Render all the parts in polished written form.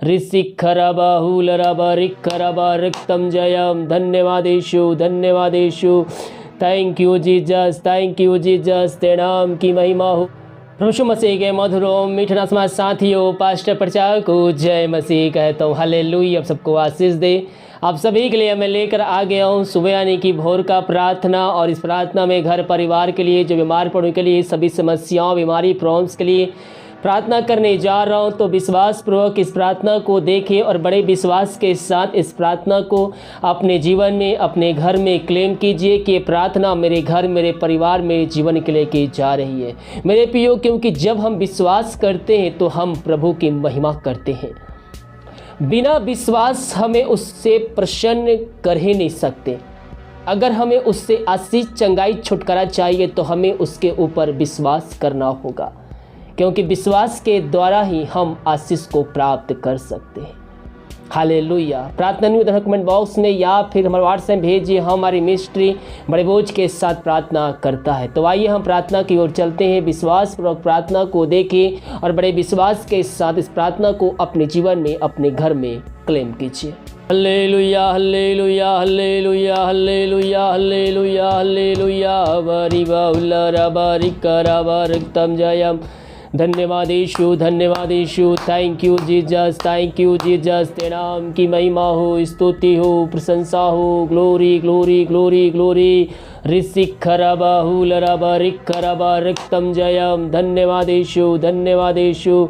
रिक्तम जयम। धन्यवाद यीशु, धन्यवाद Yeshu. Thank you Jesus, thank you Jesus. तेरे नाम की महिमा हो। प्रभु मसीह के मधुर मीठे नाम साथियों, पास्टर प्रचारक को जय मसीह कहता हूँ। हालेलुया। आप सबको आशीष दे। आप सभी के लिए मैं लेकर आ गया हूँ सुबह यानी कि भोर का प्रार्थना। और इस प्रार्थना में घर परिवार के लिए, जो बीमार पड़ों के लिए, सभी समस्याओं, बीमारी, प्रॉब्लम्स के लिए प्रार्थना करने जा रहा हूं। तो विश्वास पूर्वक इस प्रार्थना को देखें और बड़े विश्वास के साथ इस प्रार्थना को अपने जीवन में, अपने घर में क्लेम कीजिए कि ये प्रार्थना मेरे घर, मेरे परिवार, मेरे जीवन के लिए की जा रही है मेरे प्रियो। क्योंकि जब हम विश्वास करते हैं तो हम प्रभु की महिमा करते हैं। बिना विश्वास हमें उससे प्रसन्न कर ही नहीं सकते। अगर हमें उससे आशीष, चंगाई, छुटकारा चाहिए तो हमें उसके ऊपर विश्वास करना होगा, क्योंकि विश्वास के द्वारा ही हम आशीष को प्राप्त कर सकते हैं। हालेलुया। प्रार्थना निवेदन कमेंट बॉक्स में या फिर हमारे व्हाट्सएप भेजिए। हमारी मिनिस्ट्री बड़े बोझ के साथ प्रार्थना करता है। तो आइए हम प्रार्थना की ओर चलते हैं। विश्वास पूर्वक प्रार्थना को देखें और बड़े विश्वास के साथ इस प्रार्थना को अपने जीवन में, अपने घर में क्लेम कीजिए। Hallelujah, hallelujah, hallelujah, hallelujah, hallelujah, hallelujah. बरी बाउला रबारी कराबा रिक्तम जयम। धन्यवाद यीशु, धन्यवाद Yeshu. Thank you Jesus, thank you Jesus. तेरे नाम की महिमा हो, स्तुति हो, प्रशंसा हो। Glory, glory, glory, glory. रिक्तम जयम। धन्यवाद यीशु, धन्यवाद Yeshu.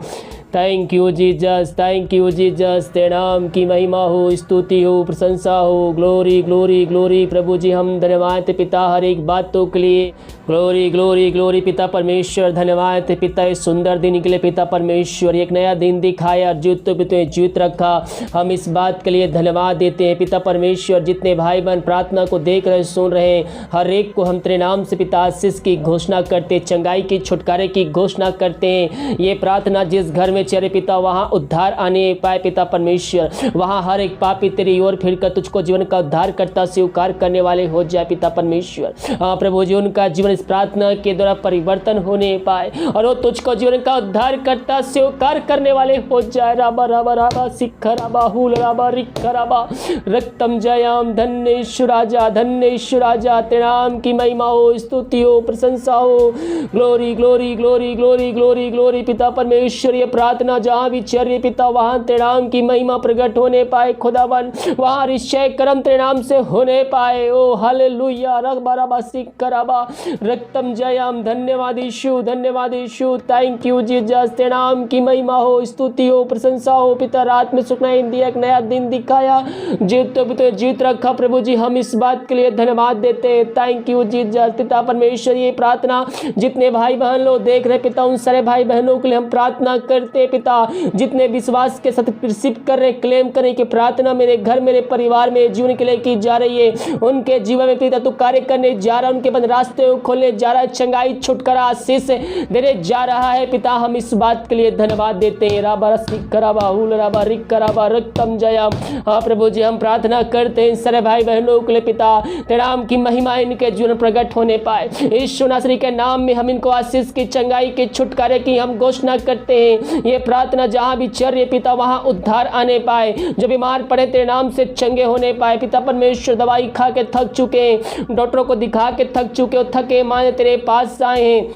Thank you Jesus, thank you Jesus. तेरे नाम की महिमा हो, स्तुति हो, प्रशंसा हो। Glory, glory, glory. प्रभु जी हम धन्यवाद पिता हर एक बातों के लिए। ग्लोरी, ग्लोरी, ग्लोरी पिता परमेश्वर। धन्यवाद पिता इस सुंदर दिन के लिए पिता परमेश्वर। एक नया दिन दिखाया, जीवित रखा। हम इस बात के लिए धन्यवाद देते हैं पिता परमेश्वर। जितने भाई बहन प्रार्थना को देख रहे, सुन रहे हैं, हर एक को हम तेरे नाम से पिता आशीष की घोषणा करते, चंगाई की, छुटकारे की घोषणा करते हैं। ये प्रार्थना जिस घर में चले पिता, वहाँ उद्धार आने पाए पिता परमेश्वर। वहाँ हर एक पापी तेरी ओर फिरकर तुझको जीवन का उद्धार करता स्वीकार करने वाले हो जाए पिता परमेश्वर। हाँ प्रभु जी, उनका जीवन इस प्रार्थना के द्वारा परिवर्तन होने पाए और वो तुझको जीवन का उद्धार करता स्वीकार करने वाले हो जाए। राबा राबा राबा सिक्खा राबा हुल राबा रिक्खा राबा रक्तम जयम। धन्य ईश्वर राजा, धन्य ईश्वर राजा। तेरे नाम की महिमा हो, स्तुति हो, प्रशंसा हो। Glory, glory, glory, glory, glory, glory पिता परमेश्वर। ये प्रार्थना जहाँ भी चल रही पिता, वहाँ तेरे नाम की महिमा प्रकट होने पाए खुदावन। वहाँ निश्चय कर्म तेरे नाम से होने पाए। ओ हालेलुया। रबा राबा सिक्खा राबा रक्तम जयम। धन्यवाद यीशु, धन्यवाद यीशु। Thank you Jesus. तेरे नाम की महिमा हो, स्तुति हो, प्रशंसा हो पिता। रात में सुखनाई दिया, एक नया दिन दिखाया, जीत रखा। प्रभु जी हम इस बात के लिए धन्यवाद देते हैं। थैंक यू जीसस पिता परमेश्वर। ये प्रार्थना जितने भाई बहन लोग देख रहे पिता, उन सारे भाई बहनों के लिए हम प्रार्थना करते पिता। जितने विश्वास के साथ रिसीव कर रहे, क्लेम करें कि प्रार्थना मेरे घर, मेरे परिवार में, जीवन के लिए की जा रही है। उनके जीवन में पिता तू कार्य करने जा रहा है, उनके बंद रास्ते खोलने जा रहा है, चंगाई, छुटकारा, आशीष देने जा रहा है पिता। हम इस बात के लिए धन्यवाद देते हैं। रक्तम जयम। हाँ प्रभु जी हम प्रार्थना करते हैं सारे भाई बहनों के लिए पिता। तेरे नाम की महिमा इनके जीवन प्रकट होने पाए। यीशु नासरी के नाम में हम इनको आशीष की, चंगाई के, छुटकारे की हम घोषणा करते हैं। ये प्रार्थना जहाँ भी चल रही पिता, वहाँ उद्धार आने पाए। जो बीमार पड़े तेरे नाम से चंगे होने पाए पिता परमेश्वर। दवाई खा के थक चुके, डॉक्टरों को दिखा के थक चुके, थके माने तेरे पास आए हैं।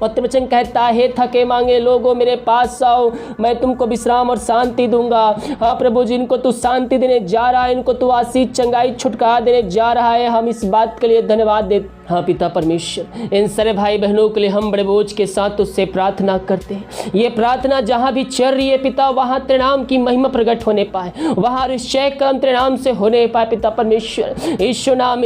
पत्र वचन कहता है थके मांगे लोगों मेरे पास आओ, मैं तुमको विश्राम और शांति दूंगा। हाँ प्रभु जी इनको तू शांति देने जा रहा है, इनको तू आशीष, चंगाई, छुटकारा देने जा रहा है। हम इस बात के लिए धन्यवाद देते। हाँ पिता परमेश्वर, इन सारे भाई बहनों के लिए हम बड़े बोझ के साथ उससे प्रार्थना करते हैं। ये प्रार्थना जहाँ भी चल रही है पिता, वहाँ तेरे नाम की महिमा प्रकट होने पाए, वहाँ निश्चय कर्म तेरे नाम से होने पाए पिता परमेश्वर। यीशु नाम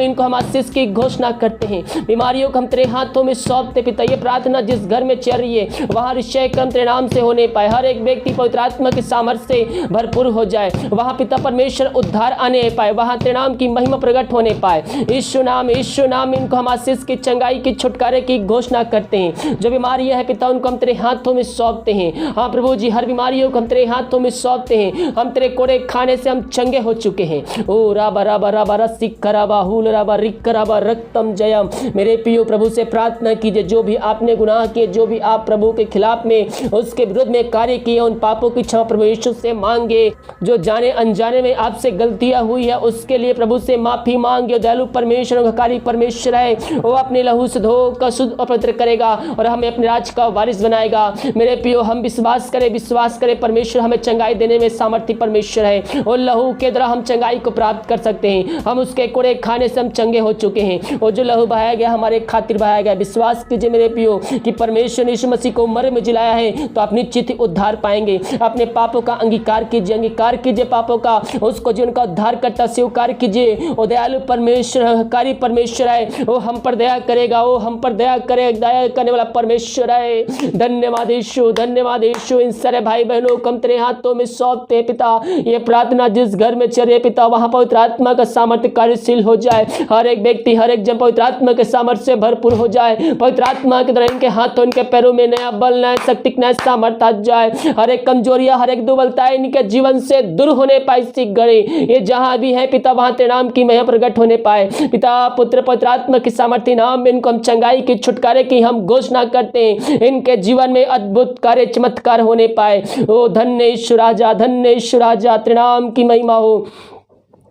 इनको हम आशीष की घोषणा करते हैं। बीमारियों को हम तेरे हाथों में सौंपते पिता। ये प्रार्थना जिस घर में चल रही है, वहाँ निश्चय कर्म तेरे नाम से होने पाए। हर एक व्यक्ति पवित्र आत्मा की सामर्थ्य से भरपूर हो जाए, वहाँ पिता परमेश्वर उद्धार आने पाए, वहाँ तेरे नाम की महिमा प्रकट होने पाए। यीशु नाम नाम में इनको हम आशीष की, चंगाई की, छुटकारे की घोषणा करते हैं। जो बीमारियां हैं पिता उनको हम तेरे हाथों में सौंपते हैं। हाँ प्रभु जी, हर बीमारियों को हम तेरे हाथों में सौंपते हैं। हम तेरे कोड़े खाने से हम चंगे हो चुके हैं। ओ राबा राबा राबा रसिक कराबा हुल राबा रिक कराबा रक्तम जयम। मेरे प्रियो प्रभु से प्रार्थना कीजिए, जो भी आपने गुनाह किए, जो भी आप प्रभु के खिलाफ में उसके विरुद्ध में कार्य किए, उन पापों की क्षमा प्रभु यीशु से मांगे। जो जाने अनजाने में आपसे गलतियां हुई है उसके लिए प्रभु से माफी मांगे। दयालु परमेश्वर कारी परमेश्वर है, वो अपने लहू से धोकर शुद्ध और पवित्र करेगा और हमें अपने राज का वारिस बनाएगा। मेरे प्रियो हम विश्वास करें परमेश्वर हमें चंगाई देने में सामर्थ्य परमेश्वर है और लहू के द्वारा हम चंगाई को प्राप्त कर सकते हैं। हम उसके कोड़े खाने से हम चंगे हो चुके हैं और जो लहू बहाया गया हमारे खातिर बहाया गया। विश्वास कीजिए मेरे प्रियो कि परमेश्वर ने यीशु मसीह को मर में जिलाया है तो आप निश्चित ही उद्धार पाएंगे। अपने पापों का अंगीकार कीजिए पापों का, उसको जीवन का उद्धार करता स्वीकार कीजिए। और दयालु परमेश्वर कारी परमेश्वर है, वो हम पर दया करेगा, वो हम पर दया करने वाला परमेश्वर है। धन्यवाद यीशु, धन्यवाद यीशु। इन सारे भाई बहनों को हम तेरे हाथों में सौंपते हैं पिता। ये प्रार्थना जिस घर में चले पिता वहां पवित्र आत्मा का सामर्थ्य कार्यशील हो जाए। हर एक व्यक्ति हर एक जन पवित्र आत्मा के सामर्थ्य से भरपूर हो जाए। पवित्र आत्मा के द्वारा इनके हाथों इनके पैरों में नया बल, नया शक्ति, नया सामर्थ्य आ जाए। हर एक कमजोरियां हर एक दुर्बलताएं इनके जीवन से दूर होने पाए। सीख गए ये जहां भी है पिता वहां तेरे नाम की महिमा प्रकट होने पाए। पिता पुत्र पवित्र आत्मा की सामर्थ्य नाम में इनको हम चंगाई की, छुटकारे की हम घोषणा करते हैं। इनके जीवन में अद्भुत कार्य चमत्कार होने पाए। ओ धन्य यीशु राजा, धन्य यीशु राजा, तेरे नाम की महिमा हो।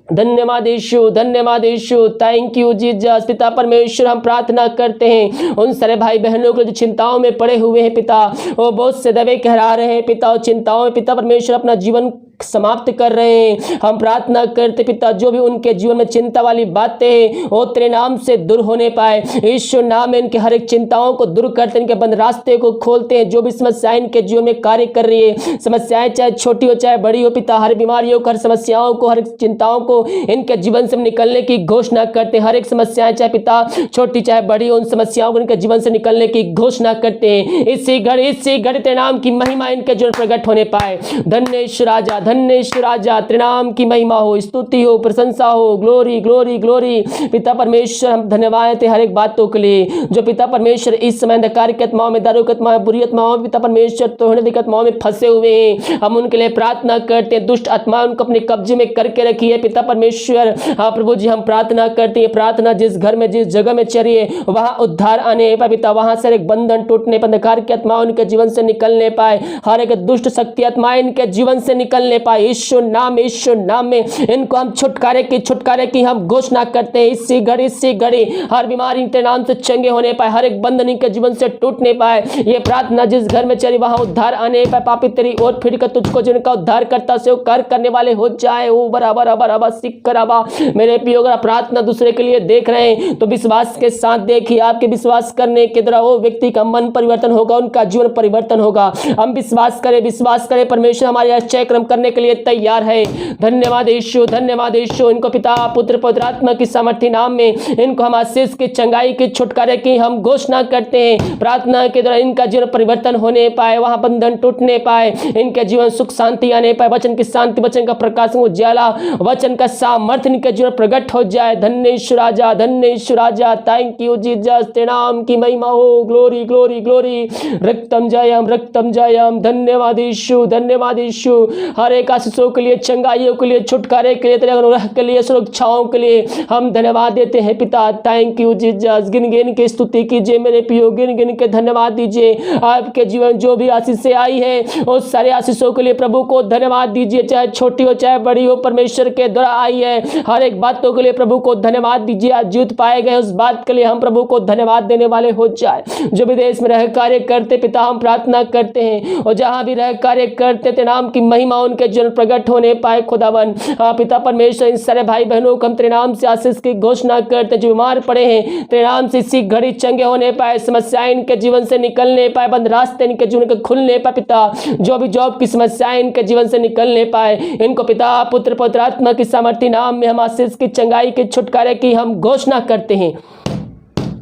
धन्यवाद यीशु, धन्यवाद यीशु। Thank you Jesus. पिता परमेश्वर हम प्रार्थना करते हैं उन सारे भाई बहनों को जो चिंताओं में पड़े हुए हैं पिता, वो बहुत से दबे कहरा रहे हैं पिता, और चिंताओं में पिता परमेश्वर अपना जीवन समाप्त कर रहे हैं। हम प्रार्थना करते पिता जो भी उनके जीवन में चिंता वाली बातें हैं वो तेरे नाम से दूर होने पाए। ईश्वर नाम में इनके हर एक चिंताओं को दूर करते, इनके बंद रास्ते को खोलते हैं। जो भी समस्याएं इनके जीवन में कार्य कर रही है, समस्याएं चाहे छोटी हो चाहे बड़ी हो पिता, हर बीमारियों को, हर समस्याओं को, हर चिंताओं को इनके जीवन से निकलने की घोषणा करते हैं। हर एक समस्याएं चाहे पिता छोटी चाहे बड़ी हो, उन समस्याओं को इनके जीवन से निकलने की घोषणा करते हैं। इसी घड़ी तेरे नाम की महिमा इनके जीवन प्रकट होने पाए। धन्य यीशु राजा, धन्य यीशु राजा, तेरे नाम की महिमा हो, स्तुति हो, प्रशंसा हो, ग्लोरी ग्लोरी ग्लोरी। पिता परमेश्वर हम धन्यवाद थे हर एक बातों के लिए जो पिता परमेश्वर इस समय अंधकार की आत्माओं में, दारू की आत्माओं, बुरी आत्माओं में पिता परमेश्वर तोड़ने की आत्माओं में फंसे हुए हैं। हम उनके लिए प्रार्थना करते हैं। दुष्ट आत्माएं उनको अपने कब्जे में करके रखी है पिता परमेश्वर। हाँ प्रभु जी हम प्रार्थना करते हैं, प्रार्थना जिस घर में जिस जगह में चली है वहां उद्धार आने पाए पिता, वहां से एक बंधन टूटने पर, अंधकार की आत्माएं उनके जीवन से निकलने पाए, हर एक दुष्ट शक्ति आत्माएं इनके जीवन से निकलने पाए। यीशु नाम में इनको हम छुटकारे की हम घोषणा करते हैं। इसी घड़ी हर बीमारी तेरे नाम से चंगे होने पाए, हर एक बंधन इनके जीवन से टूटने पाए। ये प्रार्थना जिस घर में चली वहां उद्धार आने पाए। पापी तेरी ओर फिर कर तुझको जिनका उद्धार करता से कार्य करने वाले हो जाए। ओ बराबर अबर सिख कराबा। मेरे प्रियो अगर प्रार्थना दूसरे के लिए देख रहे हैं तो विश्वास के साथ देखिए, आपके विश्वास करने के द्वारा वो व्यक्ति का मन परिवर्तन होगा, उनका जीवन परिवर्तन होगा। हम विश्वास करें परमेश्वर हमारे आश्चर्य कर्म करने के लिए तैयार है। धन्यवाद यीशु, धन्यवाद यीशु। इनको पिता पुत्र पवित्र आत्मा की सामर्थ्य नाम में इनको हम आशीष की, चंगाई की, छुटकारे की हम घोषणा करते हैं। प्रार्थना के द्वारा इनका जीवन परिवर्तन होने पाए, वहां बंधन टूटने पाए, इनके जीवन सुख शांति आने पाए, वचन की शांति, वचन का प्रकाश उजाला, वचन का सामर्थ्य इनके जीवन प्रकट हो जाए। धन्य यीशु राजा, धन्य यीशु राजा। थैंक यू जीसस, तेरे नाम की महिमा हो। Glory glory glory. रक्तम जयम। धन्यवाद यीशु, धन्यवाद यीशु। हर एक आशीषों के लिए, चंगाइयों के लिए, छुटकारे के लिए, तेरे अनुग्रह के लिए, सुरक्षाओं के लिए हम धन्यवाद देते हैं पिता। Thank you Jesus. गिन के स्तुति कीजिए मेरे प्रियो, गिन के धन्यवाद दीजिए। आपके जीवन जो भी आशीषें आई है उस सारे आशीषों के लिए प्रभु को धन्यवाद दीजिए, चाहे छोटी हो चाहे बड़ी हो, परमेश्वर के द्वारा आई है। हर एक बातों के लिए प्रभु को धन्यवाद दीजिए। आज जीत पाए गए उस बात के लिए हम प्रभु को धन्यवाद देने वाले हो जाए। जो विदेश में रह कार्य करते पिता हम प्रार्थना करते हैं और जहां भी रह कार्य करते तेरे नाम की महिमा उनके जीवन प्रकट होने पाए खुदावन। पिता परमेश्वर इन सारे भाई बहनों को हम तेरे नाम से आशीष की घोषणा करते, जो बीमार पड़े हैं तेरे नाम से इसी घड़ी चंगे होने पाए, समस्याएं इनके जीवन से निकलने पाए, बंद रास्ते इनके जीवन के खुलने पाए पिता। जो भी जॉब की समस्याएं इनके जीवन से निकलने पाए, इनको पिता पुत्र पवित्र आत्मा की सामर्थ्य नाम में हम आशीष की, चंगाई की, छुटकारे की हम घोषणा करते हैं।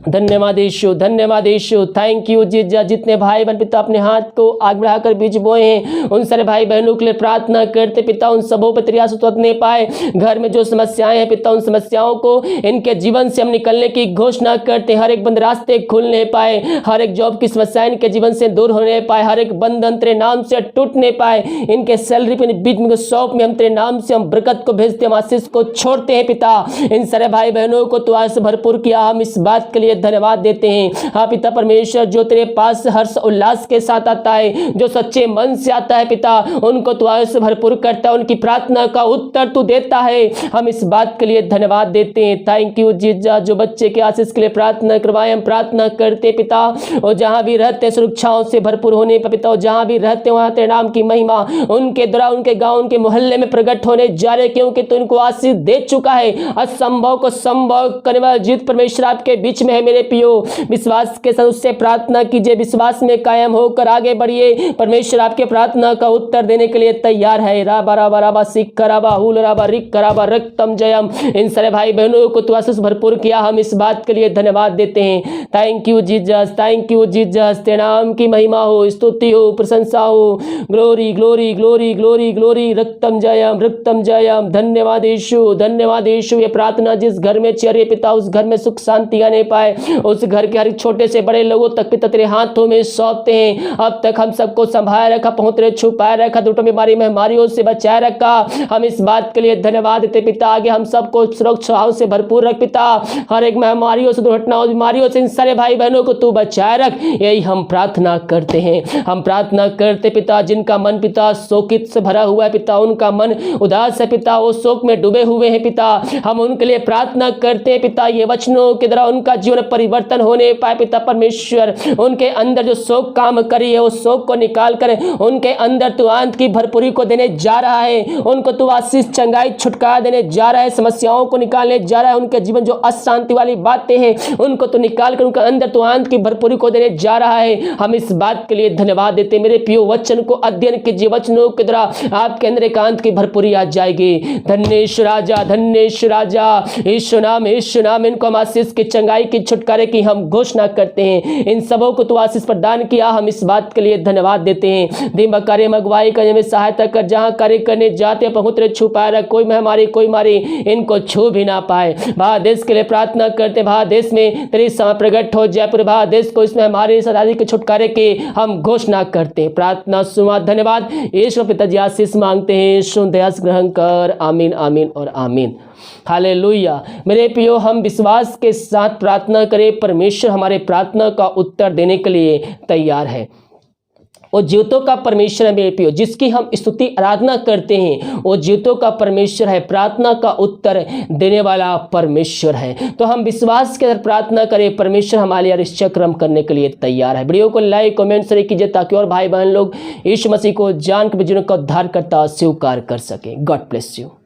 धन्यवाद यीशु, धन्यवाद यीशु। Thank you Jesus. जितने भाई बहन पिता अपने हाथ को आग बढ़ाकर बीज बोए हैं, उन सारे भाई बहनों के लिए प्रार्थना करते पिता, उन सबों पर तेरी आशीष उतरने पाए। घर में जो समस्याएं हैं पिता, उन समस्याओं को इनके जीवन से हम निकलने की घोषणा करते हैं। हर एक बंद रास्ते खुलने पाए, हर एक जॉब की समस्याएं इनके जीवन से दूर होने पाए, हर एक बंधन तेरे नाम से टूटने पाए। इनके सैलरी पे बीच में शॉप में हम तेरे नाम से हम बरकत को भेजते, हम आशीष को छोड़ते हैं पिता। इन सारे भाई बहनों को तू आज से भरपूर किया, हम इस बात के लिए धन्यवाद देते हैं। हाँ पिता परमेश्वर, जो तेरे पास हर्ष उल्लास के साथ आता है, जो सच्चे मन से आता है पिता, उनको तू आज से भरपूर करता है, उनकी प्रार्थना का उत्तर तू देता है। हम इस बात के लिए धन्यवाद देते हैं। Thank you Jesus. जो बच्चे के आशीष के लिए प्रार्थना करवाए, हम प्रार्थना करते पिता, और जहां भी रहते सुरक्षाओं से भरपूर होने पर पिता, और जहां भी रहते वहां तेरे नाम की महिमा उनके द्वारा, उनके गांव, उनके मोहल्ले में प्रकट होने जा रहे, क्योंकि तू इनको आशीष दे चुका है। असंभव को संभव करने वाला जीत परमेश्वर आपके बीच में है मेरे पियो। विश्वास के साथ उससे प्रार्थना कीजिए, विश्वास में कायम होकर आगे बढ़िए। परमेश्वर आपके प्रार्थना का उत्तर देने के लिए तैयार है। राबा राबा राबा सिक कराबा हुल राबा रिक कराबा रक्तम जयम। इन सारे भाई बहनों को तू आशीष भरपूर किया, हम इस बात के लिए धन्यवाद देते हैं। Thank you Jesus, thank you Jesus. तेरे नाम की महिमा हो, स्तुति हो, प्रशंसा हो। Glory glory glory glory glory. रक्तम जयम, रक्तम जयम। धन्यवाद यीशु, धन्यवाद यीशु। ये प्रार्थना जिस घर में चले पिता, उस घर में सुख शांति आने पाए, उस घर के हर छोटे से बड़े लोगों तक पिता तेरे हाथों में सौंपते हैं। अब तक हम सबको संभाल रखा, पहुंच छुपाए रखा, दुष्ट बीमारी महामारियों से बचाए रखा, हम इस बात के लिए धन्यवाद देते पिता। आगे हम सबको सुरक्षाओं से भरपूर रख पिता, हर एक महामारियों से, दुर्घटनाओं, बीमारियों से इन सारे भाई बहनों को तू बचाए रख, यही हम प्रार्थना करते हैं। हम प्रार्थना करते पिता, जिनका मन पिता शोकित से भरा हुआ है पिता, उनका मन उदास है पिता, वो शोक में डूबे हुए हैं पिता, हम उनके लिए प्रार्थना करते हैं पिता। ये वचनों के द्वारा उनका जीवन परिवर्तन होने पाए पिता परमेश्वर। उनके अंदर जो शोक काम करी है, उस शोक को निकाल कर उनके अंदर तू आनंद की भरपूरी को देने जा रहा है। उनको तू आशीष, चंगाई, छुटकारा देने जा रहा है, समस्याओं को निकालने जा रहा है। उनके जीवन जो अशांति वाली बातें हैं, उनको तो निकाल कर उनके अंदर तू आनंद की भरपूरी को देने जा रहा है। हम इस बात के लिए धन्यवाद देते मेरे प्रियो। वचन को अध्ययन कीजिए, वचनों के द्वारा आपके अंदर एकांत की भरपूरी आ जाएगी। धन्येश्वर राजा, धन्येश्वर राजा। यीशु नाम, यीशु नाम। इनको हम आशीष की, चंगाई की, छुटकारे की हम घोषणा करते हैं। इन सबों को तू आशीष प्रदान किया, हम इस बात के लिए धन्यवाद देते हैं। दिमाग कार्य में अगुवाई करने में सहायता कर, जहां कार्य करने जाते पहुंचते छुपाए रख, कोई महामारी, कोई मारी इनको छू भी ना पाए। भारत देश के लिए प्रार्थना करते, भारत देश में तेरी समय प्रकट हो जाए, पूरे भारत देश को इसमें हमारे सदादी के छुटकारे की हम घोषणा करते हैं। प्रार्थना सुना, धन्यवाद यीशु पिताजी, आशीष मांगते हैं, सुन दया ग्रहण कर। आमीन, आमीन और आमीन। हालेलुया। मेरे प्रियो, हम विश्वास के साथ प्रार्थना करें, परमेश्वर हमारे प्रार्थना का उत्तर देने के लिए तैयार है। वो जीवतों का परमेश्वर है मेरे प्रियो, जिसकी हम स्तुति आराधना करते हैं, वो जीवतों का परमेश्वर है, प्रार्थना का उत्तर देने वाला परमेश्वर है। तो हम विश्वास के साथ प्रार्थना करें, परमेश्वर हमारे लिए क्रम करने के लिए तैयार है। वीडियो को लाइक, कमेंट, शेयर कीजिए, ताकि और भाई बहन लोग यीशु मसीह को जान के जीवन का उद्धार करता स्वीकार कर सके। God bless you.